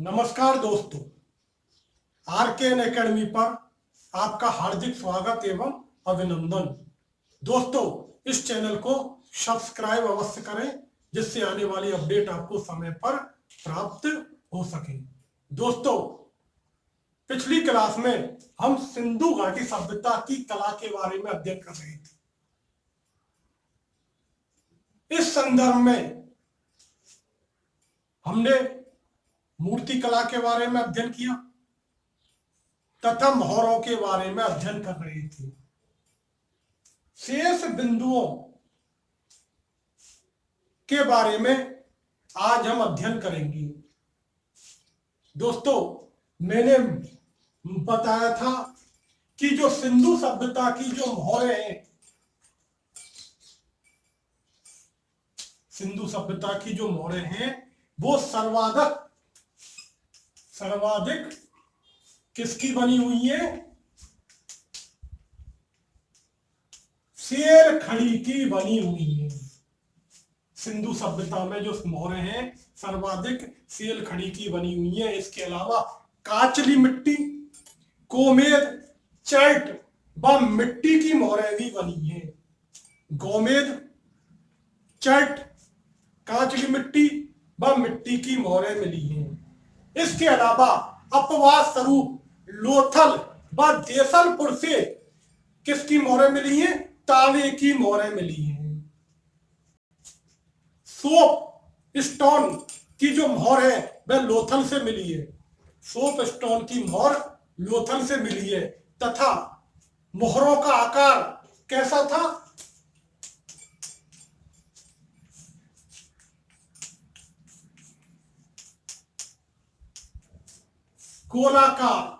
नमस्कार दोस्तों, आरकेएन एकेडमी पर आपका हार्दिक स्वागत एवं अभिनंदन। दोस्तों, इस चैनल को सब्सक्राइब अवश्य करें जिससे आने वाली अपडेट आपको समय पर प्राप्त हो सके। दोस्तों, पिछली क्लास में हम सिंधु घाटी सभ्यता की कला के बारे में अध्ययन कर रहे थे। इस संदर्भ में हमने मूर्ति कला के बारे में अध्ययन किया तथा मोहरों के बारे में अध्ययन कर रहे थे। शेष बिंदुओं के बारे में आज हम अध्ययन करेंगे। दोस्तों, मैंने बताया था कि जो सिंधु सभ्यता की जो मोहरें हैं, सिंधु सभ्यता की जो मोहरें हैं वो सर्वाधिक किसकी बनी हुई है? शेर खड़ी की बनी हुई है। सिंधु सभ्यता में जो मोहरें हैं सर्वाधिक शेर खड़ी की बनी हुई है। इसके अलावा काचली मिट्टी, गोमेद, चर्ट व मिट्टी की मोहरें भी बनी है। गोमेद, चर्ट, काचली मिट्टी व मिट्टी की मोहरें मिली हैं। इसके अलावा अपवाद स्वरूप लोथल व देसलपुर से किसकी मोहरें मिली हैं? तांबे की मोहरें मिली हैं। सोप स्टोन की जो मोहर है वह लोथल से मिली है। सोप स्टोन की मोहर लोथल से मिली है तथा मोहरों का आकार कैसा था? गोलाकार।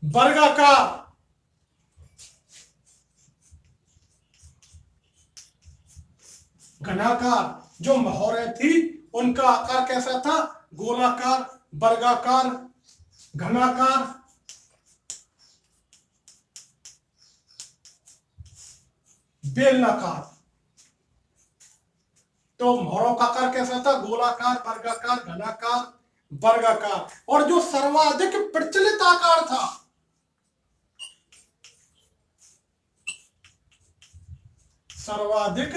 वर्गाकार, घनाकार। जो मोहरें थी उनका आकार कैसा था? गोलाकार, वर्गाकार, घनाकार, बेलनाकार। तो मोहरों का आकार कैसा था? गोलाकार, वर्गाकार, घनाकार, वर्गाकार। और जो सर्वाधिक प्रचलित आकार था, सर्वाधिक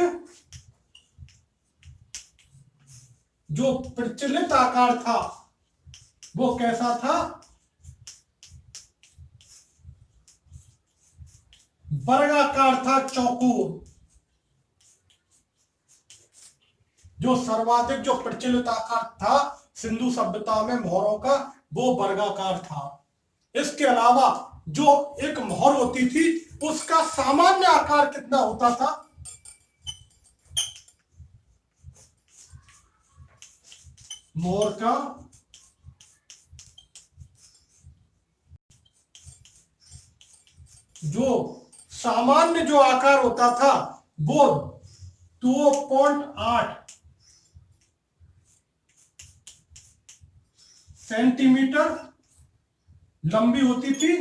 जो प्रचलित आकार था वो कैसा था? वर्गाकार था, चौकोर। जो सर्वाधिक जो प्रचलित आकार था सिंधु सभ्यता में मोहरों का वो वर्गाकार था। इसके अलावा जो एक मोहर होती थी उसका सामान्य आकार कितना होता था? मोहर का जो सामान्य जो आकार होता था वो 2.8 सेंटीमीटर लंबी होती थी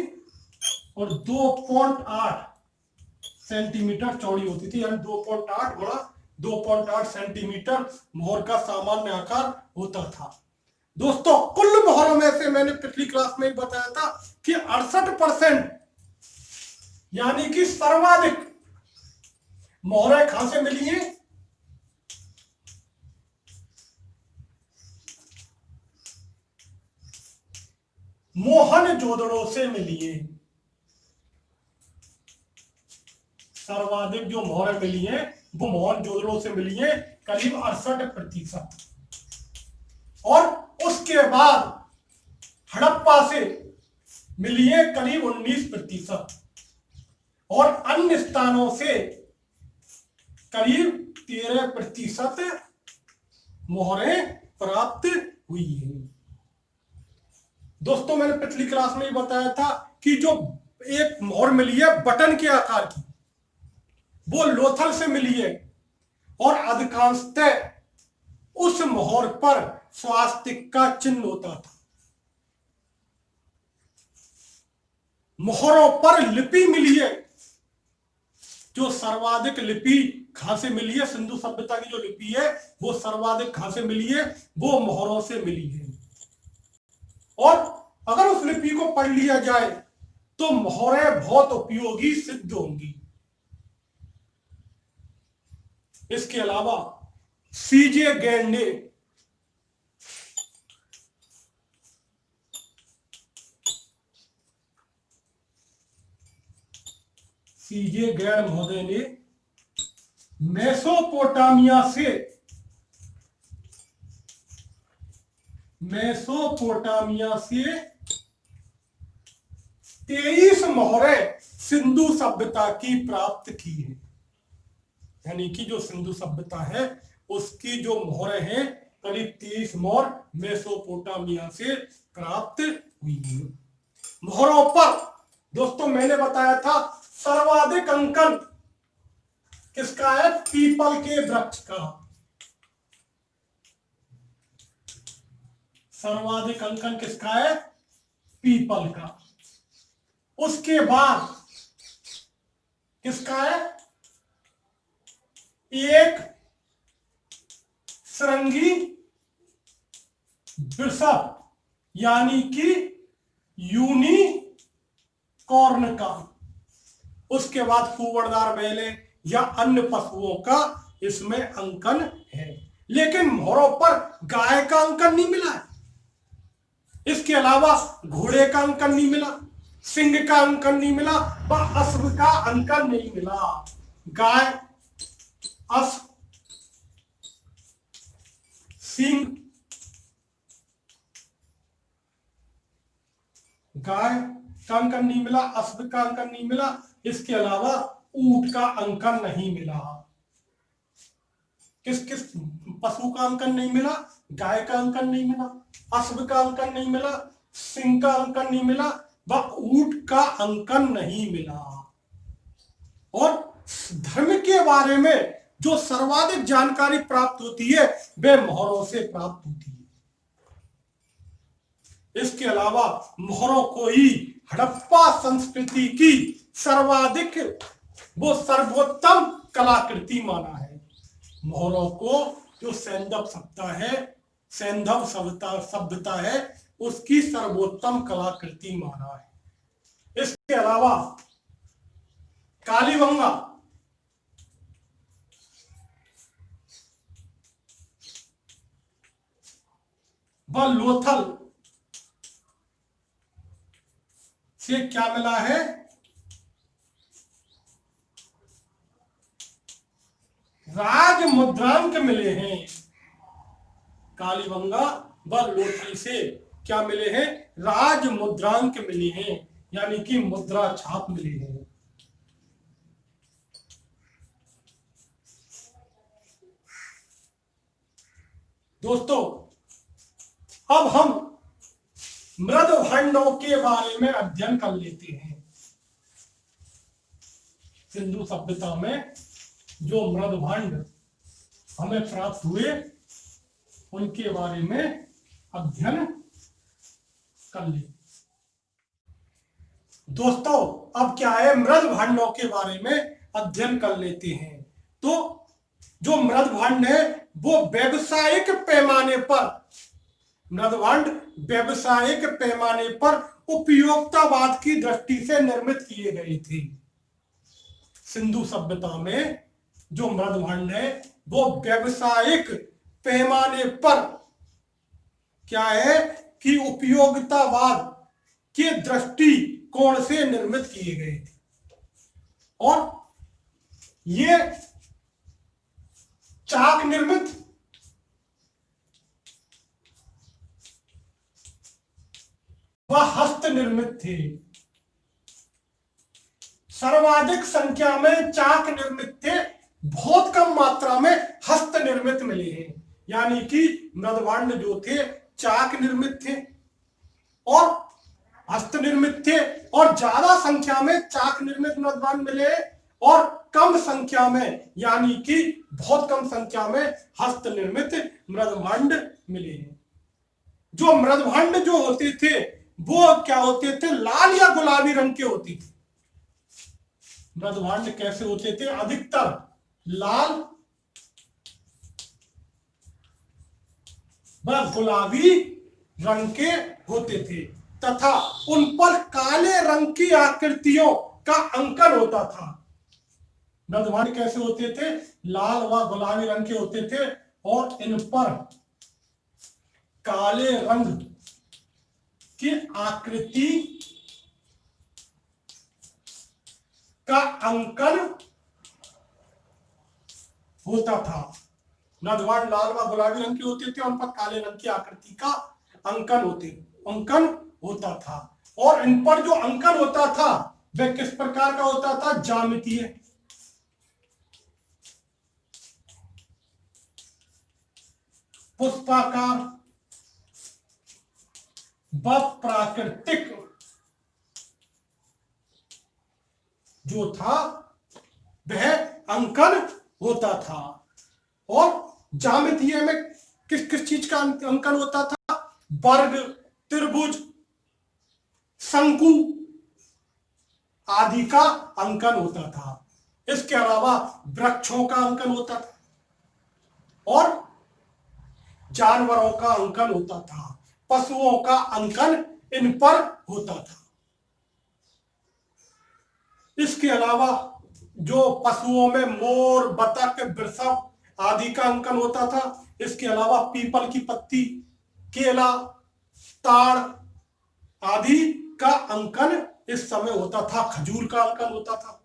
और 2.8 सेंटीमीटर चौड़ी होती थी। यानी 2.8 गुणा 2.8 सेंटीमीटर मोहर का सामान्य आकार होता था। दोस्तों, कुल मोहरों में से मैंने पिछली क्लास में ही बताया था कि 68% यानी कि सर्वाधिक मोहरें कहां से मिली हैं? मोहनजोदड़ो से मिली है। सर्वाधिक जो मोहरें मिली हैं वो मोहनजोदड़ो से मिली है, करीब 68%। और उसके बाद हड़प्पा से मिली है करीब 19% और अन्य स्थानों से करीब 13% मोहरें प्राप्त हुई हैं। दोस्तों, मैंने पिछली क्लास में ही बताया था कि जो एक मोहर मिली है बटन के आकार की वो लोथल से मिली है और अधिकांशतः उस मोहर पर स्वास्तिक का चिन्ह होता था। मोहरों पर लिपि मिली है जो सर्वाधिक लिपि कहां से मिली है, सिंधु सभ्यता की जो लिपि है वो सर्वाधिक कहां से मिली है, वो मोहरों से मिली है। और अगर उस लिपि को पढ़ लिया जाए तो मोहरें बहुत उपयोगी सिद्ध होंगी। इसके अलावा सीजे गैंड ने महोदय ने मेसोपोटामिया से 23 मोहरें सिंधु सभ्यता की प्राप्त की है। यानी कि जो सिंधु सभ्यता है उसकी जो मोहरें हैं करीब 23 मोहर मेसोपोटामिया से प्राप्त हुई है। मोहरों पर दोस्तों मैंने बताया था सर्वाधिक अंकन किसका है, पीपल के वृक्ष का। सर्वाधिक अंकन किसका है, पीपल का। उसके बाद किसका है, एक श्रृंगी वृषभ यानी कि यूनिकॉर्न का। उसके बाद कुंवरदार बैले या अन्य पशुओं का इसमें अंकन है, लेकिन मोहरों पर गाय का अंकन नहीं मिला है। इसके अलावा घोड़े का अंकन नहीं मिला, सिंह का अंकन नहीं मिला, व अश्व का अंकन नहीं मिला। गाय, अश्व, सिंह, गाय का अंकन नहीं मिला, अश्व का अंकन नहीं मिला। इसके अलावा ऊंट का अंकन नहीं मिला। किस किस पशु का अंकन नहीं मिला, गाय का अंकन नहीं मिला, अश्व का अंकन नहीं मिला, सिंह का अंकन नहीं मिला, व ऊंट का अंकन नहीं मिला। और धर्म के बारे में जो सर्वाधिक जानकारी प्राप्त होती है वह मोहरों से प्राप्त होती है। इसके अलावा मोहरों को ही हड़प्पा संस्कृति की सर्वोत्तम कलाकृति माना है। मोहरों को जो सैंधव सभ्यता है उसकी सर्वोत्तम कलाकृति माना है। इसके अलावा कालीबंगा व लोथल से क्या मिला है, राज मुद्रांक मिले हैं। कालीबंगा व लोथल से क्या मिले हैं, राज मुद्रांक मिले हैं, यानी कि मुद्रा छाप मिले हैं। दोस्तों अब हम मृदभंडों के बारे में अध्ययन कर लेते हैं। सिंधु सभ्यता में जो मृदभंड हमें प्राप्त हुए उनके बारे में अध्ययन कर ले। दोस्तों अब क्या है, मृदभंडों के बारे में अध्ययन कर लेते हैं। तो जो मृदभंड है वो व्यावसायिक पैमाने पर, मृदभंड व्यावसायिक पैमाने पर उपयोगितावाद की दृष्टि से निर्मित किए गए थे। सिंधु सभ्यता में जो मृदभंड है वो व्यावसायिक पैमाने पर क्या है कि उपयोगितावाद के दृष्टिकोण से निर्मित किए गए थे। और ये चाक निर्मित व हस्त निर्मित थे। सर्वाधिक संख्या में चाक निर्मित थे, बहुत कम मात्रा में हस्त निर्मित मिले हैं। यानी कि मृदभंड जो थे चाक निर्मित थे और हस्त निर्मित थे, और ज्यादा संख्या में चाक निर्मित मृदभंड मिले और कम संख्या में यानी कि बहुत कम संख्या में हस्त निर्मित मृदभंड मिले हैं। जो मृदभंड जो होते थे वो क्या होते थे, लाल या गुलाबी रंग के होती थी। मृदभांड कैसे होते थे? अधिकतर लाल व गुलाबी रंग के होते थे तथा उन पर काले रंग की आकृतियों का अंकन होता था। मृदभांड कैसे होते थे? लाल व गुलाबी रंग के होते थे और इन पर काले रंग की आकृति का अंकन होता था। मृदभांड लाल व गुलाबी रंग के होते थे, उन पर काले रंग की आकृति का अंकन होता था और इन पर जो अंकन होता था वह किस प्रकार का होता था? ज्यामितीय, पुष्पाकार व प्राकृतिक जो था वह अंकन होता था। और ज्यामितीय में किस किस चीज का अंकन होता था? वर्ग, त्रिभुज, शंकु आदि का अंकन होता था। इसके अलावा वृक्षों का अंकन होता था और जानवरों का अंकन होता था, पशुओं का अंकन इन पर होता था। इसके अलावा जो पशुओं में मोर, बतख, वृषभ आदि का अंकन होता था। इसके अलावा पीपल की पत्ती, केला, ताड़ आदि का अंकन इस समय होता था। खजूर का अंकन होता था।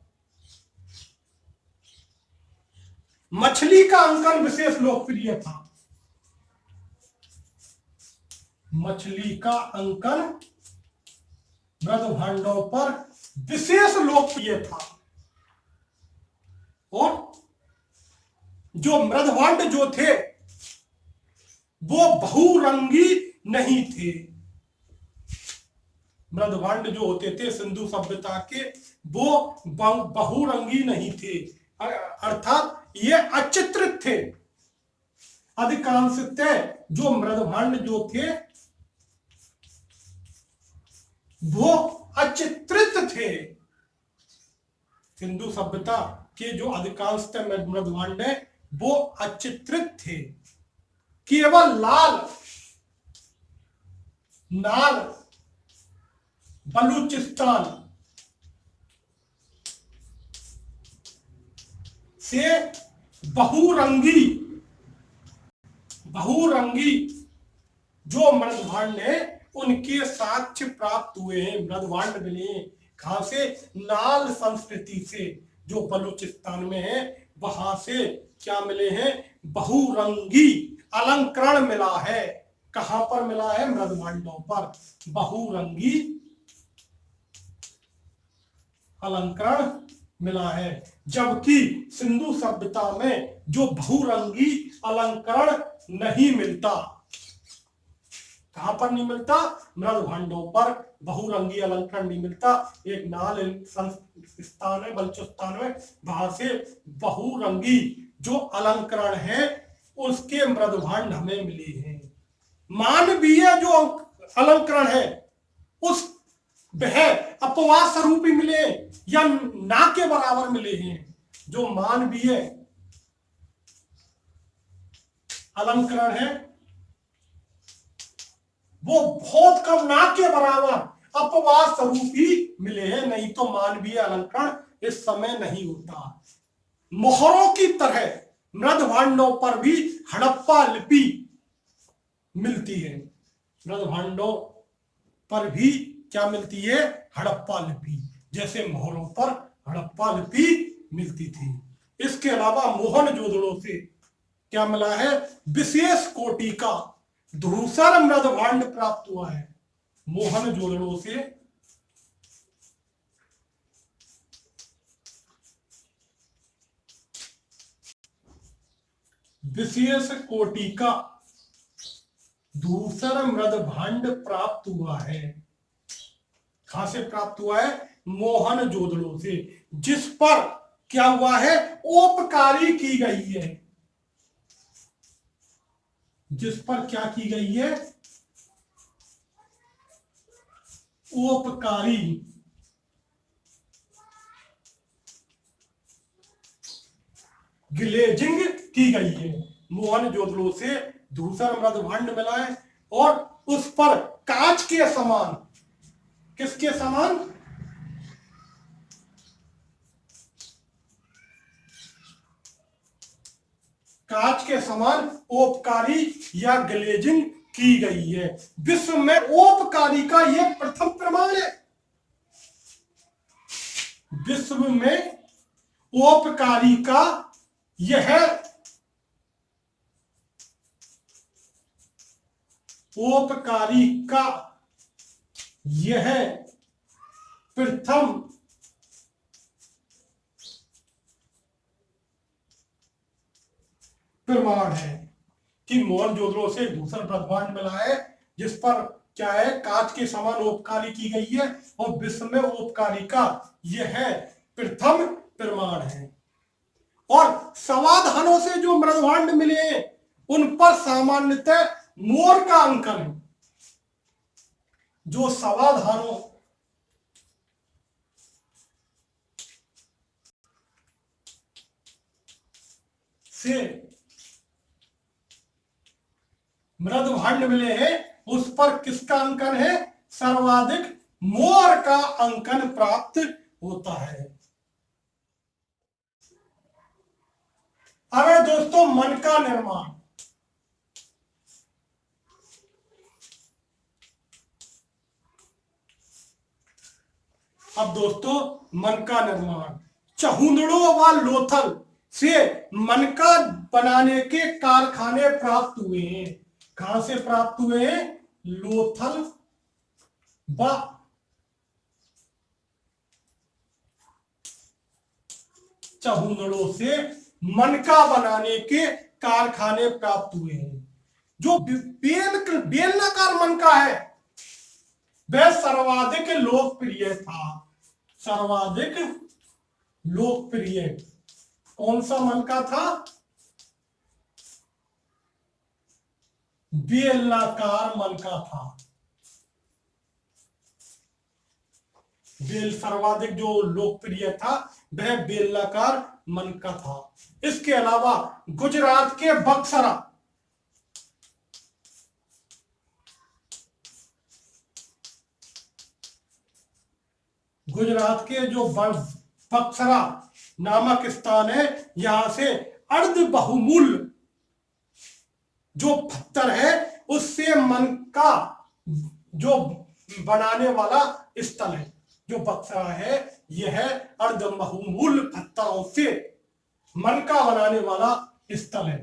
मछली का अंकन विशेष लोकप्रिय था। मछली का अंकन मृदभांडों पर विशेष लोकप्रिय था और जो मृदभांड जो थे वो बहुरंगी नहीं थे। मृदभांड जो होते थे सिंधु सभ्यता के वो बहुरंगी नहीं थे, अर्थात ये अचित्रित थे। अधिकांशतः जो मृदभांड जो थे वो अचित्रित थे। सिंधु सभ्यता के जो अधिकांशतः मृदभांड है वो अचित्रित थे। केवल नाल बलूचिस्तान से बहुरंगी जो मृदभांड है उनके साक्ष्य प्राप्त हुए हैं। मृदभांड मिले कहां से? नाल संस्कृति से, जो बलूचिस्तान में है वहां से क्या मिले हैं? बहुरंगी अलंकरण मिला है। कहां पर मिला है? मृदभांडों पर बहुरंगी अलंकरण मिला है। जबकि सिंधु सभ्यता में जो बहुरंगी अलंकरण नहीं मिलता। कहां पर नहीं मिलता? मृदभांडों पर बहुरंगी अलंकरण नहीं मिलता। एक नाल स्थान है बलूचिस्तान में, वहां से बहुरंगी जो अलंकरण है उसके मृदभांड हमें मिले हैं। मानवीय जो अलंकरण है उस वह अपवाद स्वरूप ही मिले या ना के बराबर मिले हैं। जो मानवीय अलंकरण है वो बहुत कम, ना के बराबर अपवाद स्वरूप ही मिले हैं, नहीं तो मानवीय अलंकरण इस समय नहीं होता। मोहरों की तरह मृदभांडों पर भी हड़प्पा लिपि मिलती है। मृदभांडों पर भी क्या मिलती है? हड़प्पा लिपि। जैसे मोहरों पर हड़प्पा लिपि मिलती थी। इसके अलावा मोहनजोदड़ो से क्या मिला है? विशेष कोटि का धूसर मृदभांड प्राप्त हुआ है। मोहनजोदड़ो से विशेष कोटि का धूसर मृदभांड प्राप्त हुआ है। कहां से प्राप्त हुआ है? मोहनजोदड़ो से, जिस पर क्या हुआ है? ओपकारी की गई है। जिस पर क्या की गई है? ओपकारी ग्लेजिंग की गई है। मोहनजोदड़ो से धूसर मृदभांड मिला है और उस पर कांच के समान, किसके समान, कांच के समान ओपकारी या ग्लेजिंग की गई है। विश्व में ओपकारी का यह प्रथम प्रमाण है। विश्व में ओपकारी का यह ओपकारी का यह प्रथम प्रमाण है कि मोहनजोदड़ो से दूसरा ब्रह्मांड मिला है जिस पर क्या है, कांच के समान ओपकारी की गई है और विश्व में ओपकारी का यह प्रथम प्रमाण है। और समाधानों से जो मृदभांड मिले हैं उन पर सामान्यतः मोर का अंकन है। जो समाधानों से मृदभांड मिले हैं उस पर किसका अंकन है, सर्वाधिक मोर का अंकन प्राप्त होता है। अब दोस्तों मन का निर्माण। अब दोस्तों मन का निर्माण चहुंदड़ों व लोथल से मन का बनाने के कारखाने प्राप्त हुए हैं। कहां से प्राप्त हुए हैं, लोथल व चहुंदड़ों से मन का बनाने के कारखाने प्राप्त हुए हैं। जो बेलनाकार मन का है वह सर्वाधिक लोकप्रिय था। सर्वाधिक लोकप्रिय कौन सा मन का था, बेलनाकार मन का था। बेल सर्वाधिक जो लोकप्रिय था वह बेलनाकार मन का था। इसके अलावा गुजरात के बक्सरा, गुजरात के जो बक्सरा नामक स्थान है यहां से अर्ध बहुमूल्य जो पत्थर है उससे मन का जो बनाने वाला स्थल है, जो बक्सरा है यह अर्ध बहुमूल्य पत्थरों से मन का बनाने वाला स्थल है।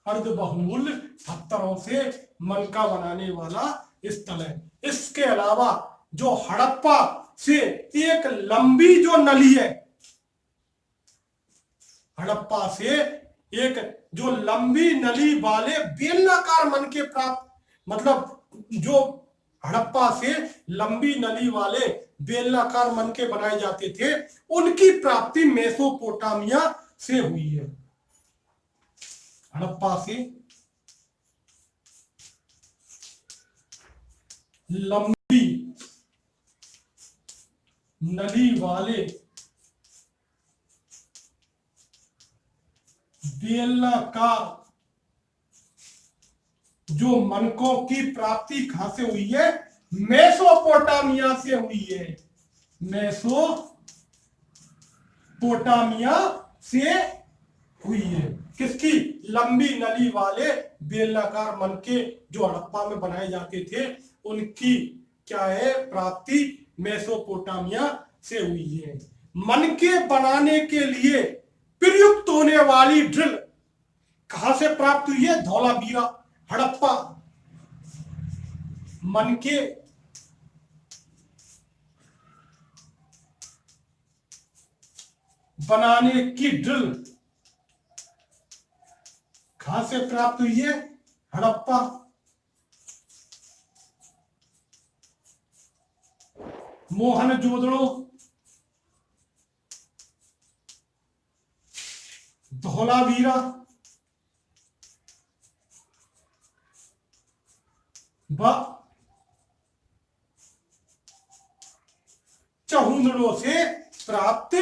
अर्ध बहुमूल्य पत्थरों से मन का बनाने वाला स्थल है। इसके अलावा जो हड़प्पा से एक लंबी जो नली है, हड़प्पा से एक जो लंबी नली वाले बेलनाकार मन के प्राप्त, मतलब जो हड़प्पा से लंबी नली वाले बेलनाकार मन के बनाए जाते थे उनकी प्राप्ति मेसोपोटामिया से हुई है। हड़प्पा से लंबी नली वाले बेलनाकार जो मनकों की प्राप्ति कहां से हुई है, मेसोपोटामिया से हुई है। मेसोपोटामिया से हुई है। किसकी, लंबी नली वाले बेलनाकार मन के जो हड़प्पा में बनाए जाते थे उनकी क्या है, प्राप्ति मेसोपोटामिया से हुई है। मन के बनाने के लिए प्रयुक्त होने वाली ड्रिल कहां से प्राप्त हुई है, धौलावीरा हड़प्पा। मन के बनाने की ड्रिल कहां से प्राप्त हुई है, हड़प्पा। मोहनजोदड़ो, धौलावीरा व चहुंदड़ों से प्राप्त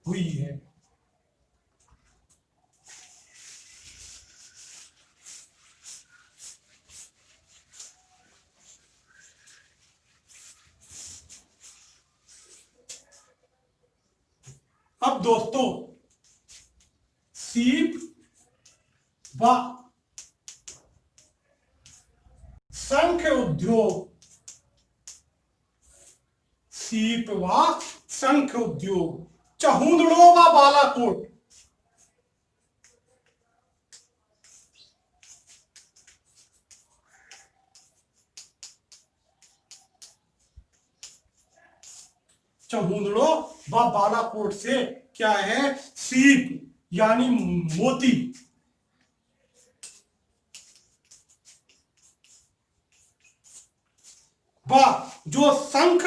हुई है। अब दोस्तों सीप व शंख उद्योग, सीप व शंख उद्योग, चहुंदड़ों व बालाकोट, चहुंदड़ों व बालाकोट से क्या है, सीप यानी मोती, व जो शंख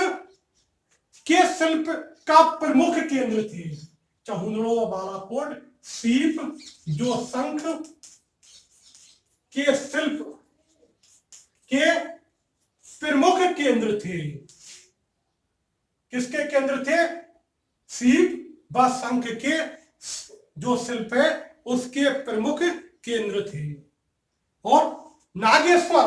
के शिल्प का प्रमुख केंद्र थे। चहुंदड़ों व बालाकोट, सीप जो शंख के शिल्प के प्रमुख केंद्र थे। किसके केंद्र थे? सीप व शंख के जो शिल्प है उसके प्रमुख केंद्र थे। और नागेश्वर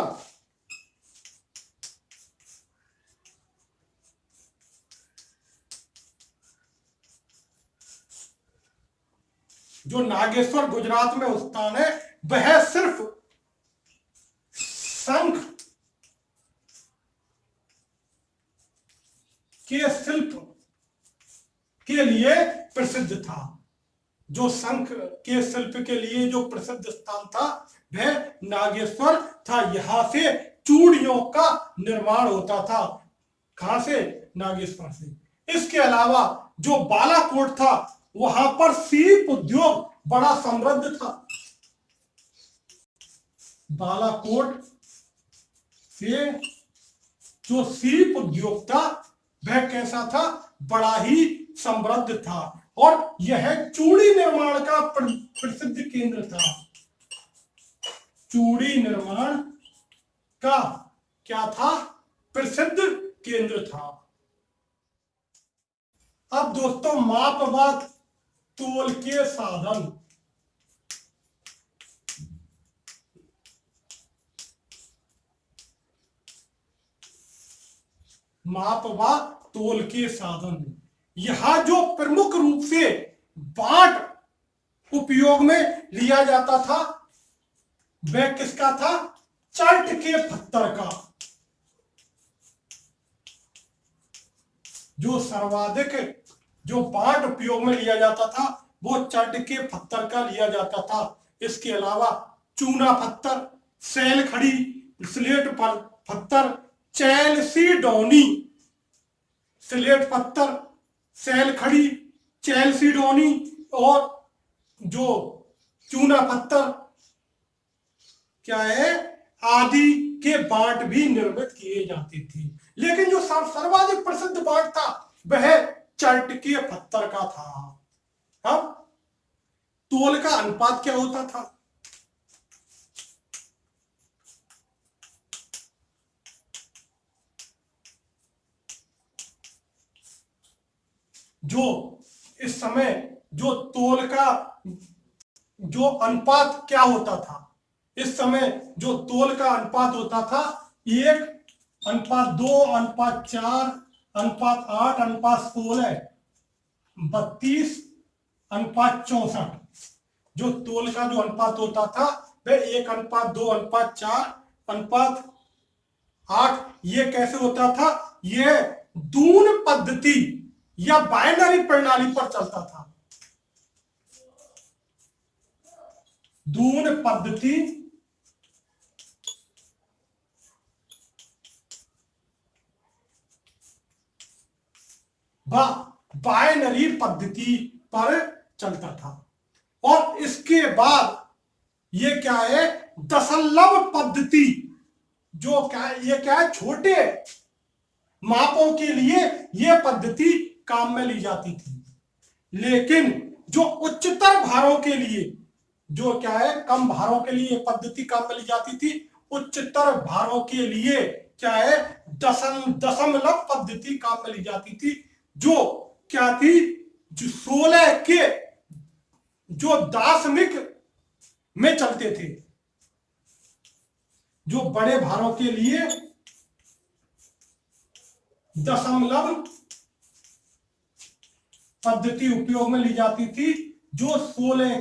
जो नागेश्वर गुजरात में स्थान है, वह सिर्फ शंख के शिल्प के लिए प्रसिद्ध था। जो शंख के शिल्प के लिए जो प्रसिद्ध स्थान था वह नागेश्वर था। यहां से चूड़ियों का निर्माण होता था। कहां से? नागेश्वर से। इसके अलावा जो बालाकोट था वहां पर सीप उद्योग बड़ा समृद्ध था। बालाकोट से जो सीप उद्योग था वह कैसा था? बड़ा ही समृद्ध था और यह चूड़ी निर्माण का प्रसिद्ध केंद्र था। चूड़ी निर्माण का क्या था? प्रसिद्ध केंद्र था। अब दोस्तों माप व तोल के साधन। माप व तोल के साधन, यहां जो प्रमुख रूप से बाट उपयोग में लिया जाता था वह किसका था? चट के पत्थर का। जो सर्वाधिक जो बाट उपयोग में लिया जाता था वो चट के पत्थर का लिया जाता था। इसके अलावा चूना पत्थर, सैल खड़ी, स्लेट पत्थर, चैलसीडोनी, स्लेट पत्थर, सैल खड़ी, चैलसीडोनी और जो चूना पत्थर क्या है आदि के बाट भी निर्मित किए जाते थे। लेकिन जो सर्वाधिक प्रसिद्ध बाट था वह चट के पत्थर का था। अब तोल का अनुपात क्या होता था? जो इस समय जो तोल का जो अनुपात क्या होता था? इस समय जो तोल का अनुपात होता था 1:2:4:8:16 32:64। जो तोल का जो अनुपात होता था वह 1:2:4:8। ये कैसे होता था? यह दून पद्धति या बाइनरी प्रणाली पर चलता था। दून पद्धति व बाइनरी पद्धति पर चलता था। और इसके बाद ये क्या है? दशमलव पद्धति। जो क्या है? ये क्या है? छोटे मापों के लिए यह पद्धति काम में ली जाती थी। लेकिन जो उच्चतर भारों के लिए जो क्या है? कम भारों के लिए पद्धति काम में ली जाती थी। उच्चतर भारों के लिए क्या है? दशमलव पद्धति काम में ली जाती थी। जो क्या थी, जो 16 के जो दाशमिक में चलते थे, जो बड़े भारों के लिए दशमलव पद्धति उपयोग में ली जाती थी, जो 16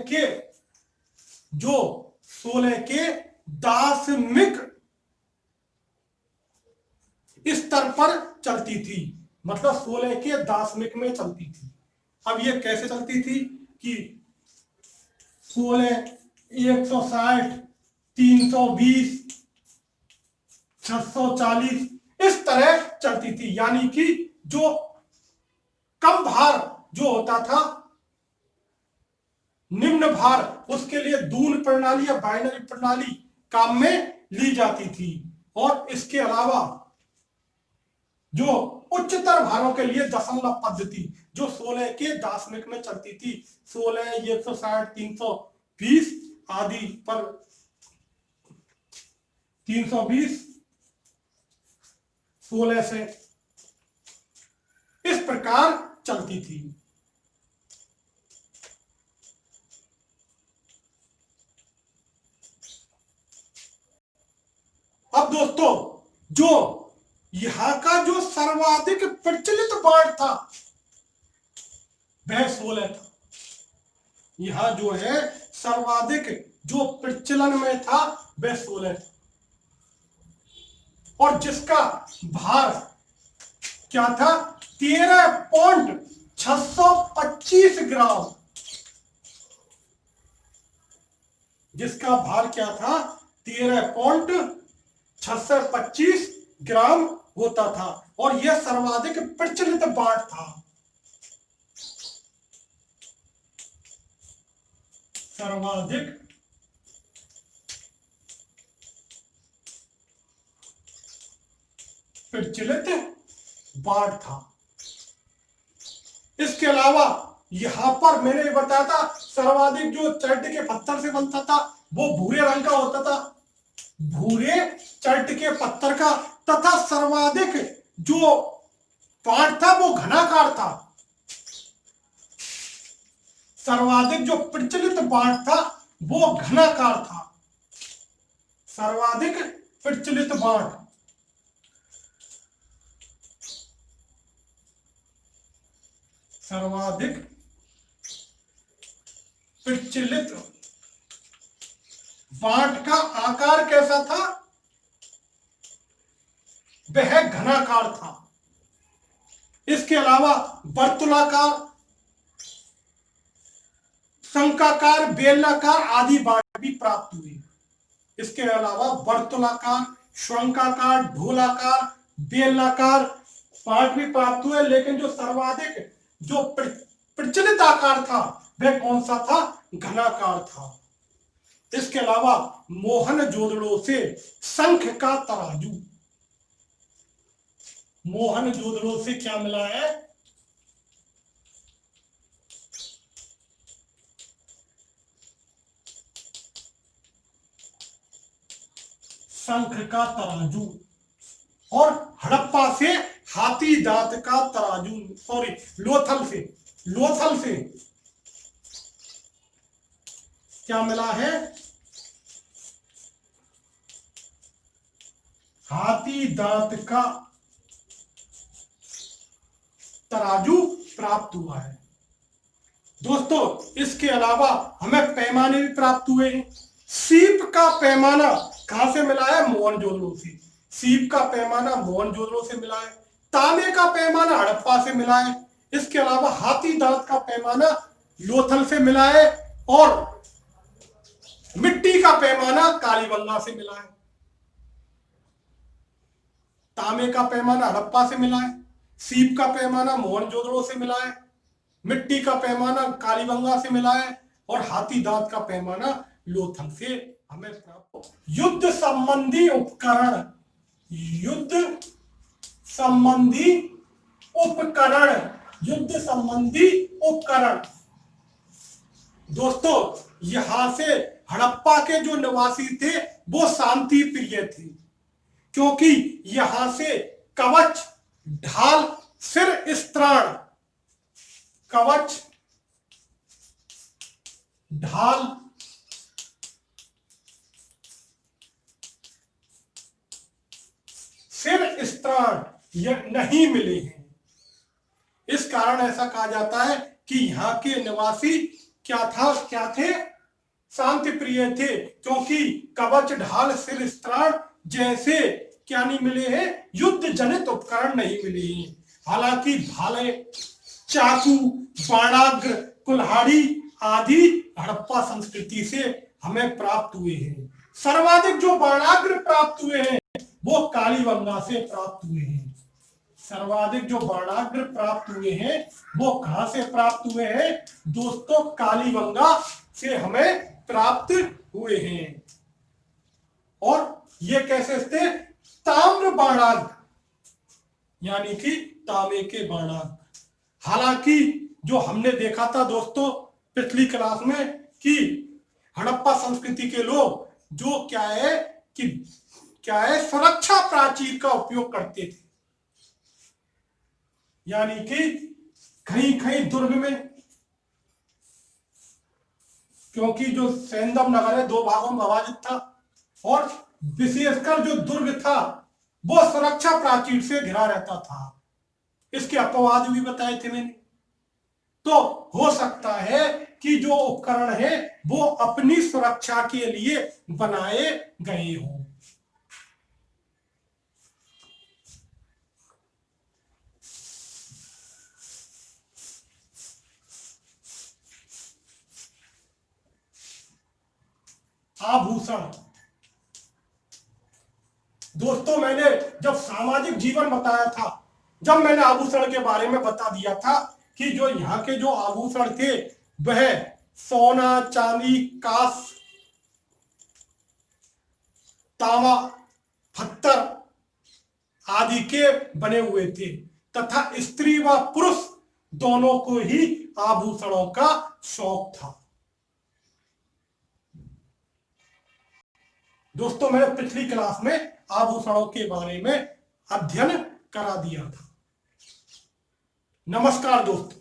के दाशमिक स्तर पर चलती थी, मतलब 16 के दाशमिक में चलती थी। अब ये कैसे चलती थी कि 16, 160, 320, 640 इस तरह चलती थी। यानी कि जो कम भार जो होता था, निम्न भार, उसके लिए दून प्रणाली या बाइनरी प्रणाली काम में ली जाती थी। और इसके अलावा जो उच्चतर भारों के लिए दशमलव पद्धति जो 16 के दाशमिक में चलती थी, 16, 160, 320 आदि पर 320, 16 से इस प्रकार चलती थी। अब दोस्तों, जो यहां का जो सर्वाधिक प्रचलित बाण था वह 16 था। यहां जो है सर्वाधिक जो प्रचलन में था वह 16 था, और जिसका भार क्या था, 13.625 ग्राम। जिसका भार क्या था, 13.625 ग्राम होता था, और यह सर्वाधिक प्रचलित बाण था। सर्वाधिक प्रचलित बाण था। इसके अलावा यहां पर मैंने बताया था, सर्वाधिक जो चर्ट के पत्थर से बनता था वो भूरे रंग का होता था, भूरे चर्ट के पत्थर का, तथा सर्वाधिक जो बाण था वो घनाकार था। सर्वाधिक जो प्रचलित बाण था वो घनाकार था। सर्वाधिक प्रचलित बाण सर्वाधिक प्रचलित बाण का आकार कैसा था, वह घनाकार था। इसके अलावा वर्तुलाकार, शंखाकार, बेलनाकार आदि बाण भी प्राप्त हुए। इसके अलावा वर्तुलाकार, शंखाकार, ढोलाकार, बेलनाकार बाण भी प्राप्त हुए, लेकिन जो सर्वाधिक जो प्रचलित आकार था वह कौन सा था, घनाकार था। इसके अलावा मोहनजोदड़ो से शंख का तराजू, मोहनजोदड़ो से क्या मिला है, शंख का तराजू, और हड़प्पा से हाथी दांत का तराजू, सॉरी लोथल से क्या मिला है, हाथी दांत का तराजू प्राप्त हुआ है। दोस्तों, इसके अलावा हमें पैमाने भी प्राप्त हुए हैं। सीप का पैमाना कहां से मिला है, मोहनजोदड़ो से। सीप का पैमाना मोहनजोदड़ो से मिला है। तांबे का पैमाना हड़प्पा से मिला है। इसके अलावा हाथी दांत का पैमाना लोथल से मिला है, और मिट्टी का पैमाना कालीबंगा से मिला है। तांबे का पैमाना हड़प्पा से मिला है, सीप का पैमाना मोहनजोदड़ो से मिला है, मिट्टी का पैमाना कालीबंगा से मिला है, और हाथी दांत का पैमाना लोथल से हमें प्राप्त। युद्ध संबंधी उपकरण, युद्ध संबंधी उपकरण, युद्ध संबंधी उपकरण। दोस्तों, यहां से हड़प्पा के जो निवासी थे वो शांति प्रिय थे, क्योंकि यहां से कवच, ढाल, सिर स्त्राण कवच, ढाल, सिर स्त्राण नहीं मिले हैं। इस कारण ऐसा कहा जाता है कि यहाँ के निवासी क्या थे? शांति प्रिय थे, क्योंकि कवच, ढाल, सिर स्त्राण जैसे क्या नहीं मिले हैं? युद्ध जनित उपकरण नहीं मिले हैं। हालांकि भाले, चाकू, बाणाग्र, कुल्हाड़ी आदि हड़प्पा संस्कृति से हमें प्राप्त हुए हैं। सर्वाधिक जो बाणाग्र प्राप्त हुए हैं वो कालीबंगा से प्राप्त हुए हैं। सर्वाधिक जो बाणाग्र प्राप्त हुए हैं वो कहां से प्राप्त हुए हैं दोस्तों? कालीबंगा से हमें प्राप्त हुए हैं। और ये कैसे थे? ताम्र बाणाग्र, यानी कि तांबे के बाणाग्र। हालांकि जो हमने देखा था दोस्तों पिछली क्लास में कि हड़प्पा संस्कृति के लोग जो क्या है सुरक्षा प्राचीर का उपयोग करते थे, यानी कि कहीं कहीं दुर्ग में, क्योंकि जो सेंधव नगर है 2 भागों में विभाजित था और विशेषकर जो दुर्ग था वो सुरक्षा प्राचीर से घिरा रहता था। इसके अपवाद भी बताए थे मैंने। तो हो सकता है कि जो उपकरण है वो अपनी सुरक्षा के लिए बनाए गए हों। आभूषण दोस्तों, मैंने जब सामाजिक जीवन बताया था, जब मैंने आभूषण के बारे में बता दिया था कि जो यहाँ के जो आभूषण थे वह सोना, चांदी, कांस, तांबा, पत्थर आदि के बने हुए थे तथा स्त्री व पुरुष दोनों को ही आभूषणों का शौक था। दोस्तों मैंने पिछली क्लास में आभूषणों के बारे में अध्ययन करा दिया था। नमस्कार दोस्तों।